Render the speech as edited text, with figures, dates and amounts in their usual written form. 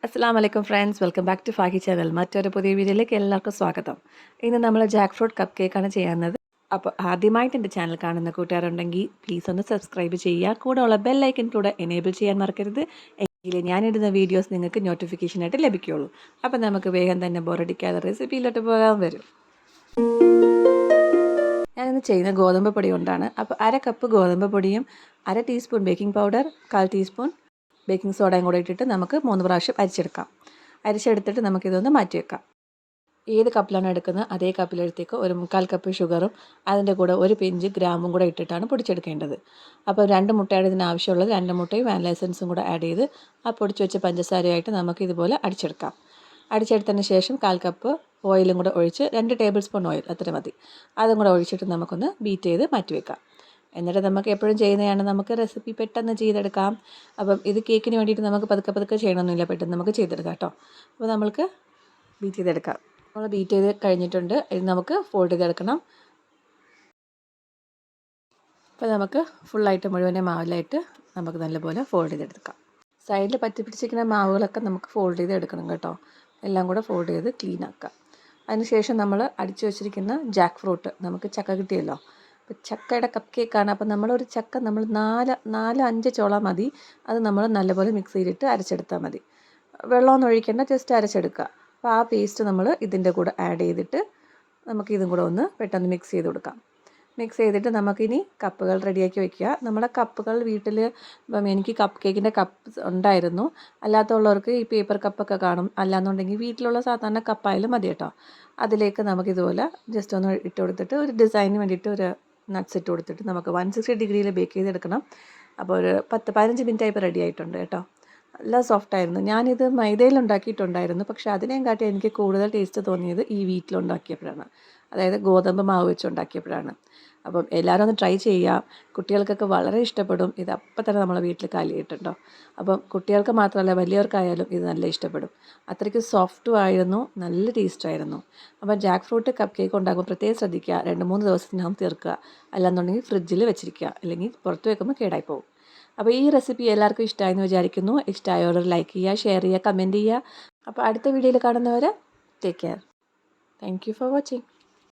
അസ്സലാമു അലൈക്കും friends, welcome back to Fahi channel. മറ്റൊരു പുതിയ വീഡിയോയിലേക്ക് എല്ലാവർക്കും സ്വാഗതം. ഇന്ന് നമ്മൾ ജാക്ക് ഫ്രൂട്ട് കപ്പ് കേക്കാണ് ചെയ്യുന്നത്. അപ്പോൾ ആദ്യമായിട്ട് എൻ്റെ ചാനൽ കാണുന്ന കൂട്ടുകാരുണ്ടെങ്കിൽ പ്ലീസ് ഒന്ന് സബ്സ്ക്രൈബ് ചെയ്യുക. കൂടെ ഉള്ള ബെല്ലൈക്കൻ കൂടെ എനേബിൾ ചെയ്യാൻ മറക്കരുത്. എങ്കിലേ ഞാനിടുന്ന വീഡിയോസ് നിങ്ങൾക്ക് നോട്ടിഫിക്കേഷനായിട്ട് ലഭിക്കുകയുള്ളൂ. അപ്പോൾ നമുക്ക് വേഗം തന്നെ ബോറടിക്കാതെ റെസിപ്പിയിലോട്ട് പോകാൻ വരും. ഞാനിന്ന് ചെയ്യുന്ന ഗോതമ്പ് പൊടി കൊണ്ടാണ്. അപ്പോൾ 1 കപ്പ് ഗോതമ്പ് പൊടിയും 1 teaspoon baking powder, 1/4 teaspoon baking സോഡയും കൂടെ ഇട്ടിട്ട് നമുക്ക് 3 പ്രാവശ്യം അരിച്ചെടുക്കാം. അരിച്ചെടുത്തിട്ട് നമുക്കിതൊന്ന് മാറ്റി വെക്കാം. ഏത് കപ്പിലാണോ എടുക്കുന്നത് അതേ കപ്പിലെടുത്തേക്ക് ഒരു 1/4 കപ്പ് ഷുഗറും അതിൻ്റെ കൂടെ ഒരു പിഞ്ച് ഗ്രാമ്പും കൂടെ ഇട്ടിട്ടാണ് പൊടിച്ചെടുക്കേണ്ടത്. അപ്പോൾ 2 മുട്ടയാണ് ഇതിന് ആവശ്യമുള്ളത്. 2 മുട്ടയും വാനില എസൻസും കൂടെ ആഡ് ചെയ്ത് ആ പൊടിച്ച് വെച്ച പഞ്ചസാരയായിട്ട് നമുക്ക് ഇതുപോലെ അടിച്ചെടുക്കാം. അടിച്ചെടുത്തതിന് ശേഷം 1/4 കപ്പ് ഓയിലും കൂടെ ഒഴിച്ച് 2 ടേബിൾ സ്പൂൺ ഓയിൽ അത്ര മതി. അതും കൂടെ ഒഴിച്ചിട്ട് നമുക്കൊന്ന് ബീറ്റ് ചെയ്ത് മാറ്റി വെക്കാം. എന്നിട്ട് നമുക്ക് എപ്പോഴും ചെയ്യുന്നതാണ്, നമുക്ക് റെസിപ്പി പെട്ടെന്ന് ചെയ്തെടുക്കാം. അപ്പം ഇത് കേക്കിന് വേണ്ടിയിട്ട് നമുക്ക് പതുക്കെ ചെയ്യണമെന്നില്ല, പെട്ടെന്ന് നമുക്ക് ചെയ്തെടുക്കാം കേട്ടോ. അപ്പോൾ നമ്മൾക്ക് ബീറ്റ് ചെയ്തെടുക്കാം. നമ്മൾ ബീറ്റ് ചെയ്ത് കഴിഞ്ഞിട്ടുണ്ട്. ഇത് നമുക്ക് ഫോൾഡ് ചെയ്തെടുക്കണം. അപ്പോൾ നമുക്ക് ഫുള്ളായിട്ട് മുഴുവനെ മാവിലായിട്ട് നമുക്ക് നല്ലപോലെ ഫോൾഡ് ചെയ്തെടുക്കാം. സൈഡിൽ പറ്റി പിടിച്ചിരിക്കുന്ന മാവുകളൊക്കെ നമുക്ക് ഫോൾഡ് ചെയ്ത് എടുക്കണം കേട്ടോ. എല്ലാം കൂടെ ഫോൾഡ് ചെയ്ത് ക്ലീൻ ആക്കാം. അതിനുശേഷം നമ്മൾ അടിച്ചു വെച്ചിരിക്കുന്ന ജാക്ക് ഫ്രൂട്ട്, നമുക്ക് ചക്ക കിട്ടിയല്ലോ. അപ്പോൾ ചക്കയുടെ കപ്പ് കേക്കാണ്. അപ്പോൾ നമ്മളൊരു ചക്ക നമ്മൾ 4-5 ചോള മതി. അത് നമ്മൾ നല്ലപോലെ മിക്സിയിലിട്ട് അരച്ചെടുത്താൽ മതി. വെള്ളമൊന്നും ഒഴിക്കേണ്ട, ജസ്റ്റ് അരച്ചെടുക്കുക. അപ്പോൾ ആ പേസ്റ്റ് നമ്മൾ ഇതിൻ്റെ കൂടെ ആഡ് ചെയ്തിട്ട് നമുക്കിതും കൂടെ ഒന്ന് പെട്ടെന്ന് മിക്സ് ചെയ്ത് കൊടുക്കാം. മിക്സ് ചെയ്തിട്ട് നമുക്കിനി കപ്പുകൾ റെഡിയാക്കി വെക്കുക. നമ്മുടെ കപ്പുകൾ വീട്ടിൽ ഇപ്പം എനിക്ക് കപ്പ് കേക്കിൻ്റെ കപ്പ് ഉണ്ടായിരുന്നു. അല്ലാത്തുള്ളവർക്ക് ഈ പേപ്പർ കപ്പൊക്കെ കാണും. അല്ലാന്നുണ്ടെങ്കിൽ വീട്ടിലുള്ള സാധാരണ കപ്പായാലും മതി കേട്ടോ. അതിലേക്ക് നമുക്കിതുപോലെ ജസ്റ്റ് ഒന്ന് ഇട്ട് കൊടുത്തിട്ട് ഒരു ഡിസൈനിന് വേണ്ടിയിട്ട് ഒരു നട്ട്സ് ഇട്ട് കൊടുത്തിട്ട് നമുക്ക് 160 ഡിഗ്രിയിൽ ബേക്ക് ചെയ്തെടുക്കണം. അപ്പോൾ ഒരു 10-15 മിനിറ്റ് ആയപ്പോൾ റെഡി ആയിട്ടുണ്ട് കേട്ടോ. നല്ല സോഫ്റ്റായിരുന്നു. ഞാനിത് മൈദയിൽ ഉണ്ടാക്കിയിട്ടുണ്ടായിരുന്നു, പക്ഷേ അതിനെയും കാട്ടി എനിക്ക് കൂടുതൽ ടേസ്റ്റ് തോന്നിയത് ഈ വീട്ടിലുണ്ടാക്കിയപ്പോഴാണ്, അതായത് ഗോതമ്പ് മാവ് വെച്ച് ഉണ്ടാക്കിയപ്പോഴാണ്. അപ്പം എല്ലാവരും ഒന്ന് ട്രൈ ചെയ്യുക. കുട്ടികൾക്കൊക്കെ വളരെ ഇഷ്ടപ്പെടും. ഇത് അപ്പം തന്നെ നമ്മളെ വീട്ടിൽ കാലിയിട്ടുണ്ടോ. അപ്പം കുട്ടികൾക്ക് മാത്രമല്ല വലിയവർക്കായാലും ഇത് നല്ല ഇഷ്ടപ്പെടും. അത്രയ്ക്ക് സോഫ്റ്റും ആയിരുന്നു, നല്ല ടേസ്റ്റായിരുന്നു. അപ്പം ജാക്ക് ഫ്രൂട്ട് കപ്പ് കേക്ക് ഉണ്ടാക്കുമ്പോൾ പ്രത്യേകം ശ്രദ്ധിക്കുക, 2-3 ദിവസത്തിനകം തീർക്കുക. അല്ലാന്നുണ്ടെങ്കിൽ ഫ്രിഡ്ജിൽ വെച്ചിരിക്കുക, അല്ലെങ്കിൽ പുറത്ത് വെക്കുമ്പോൾ കേടായി പോകും. അപ്പോൾ ഈ റെസിപ്പി എല്ലാവർക്കും ഇഷ്ടമായെന്ന് വിചാരിക്കുന്നു. ഇഷ്ടമായവർ ലൈക്ക് ചെയ്യുക, ഷെയർ ചെയ്യുക, കമൻറ്റ് ചെയ്യുക. അപ്പോൾ അടുത്ത വീഡിയോയിൽ കാണുന്നവരെ take care. Thank you for watching.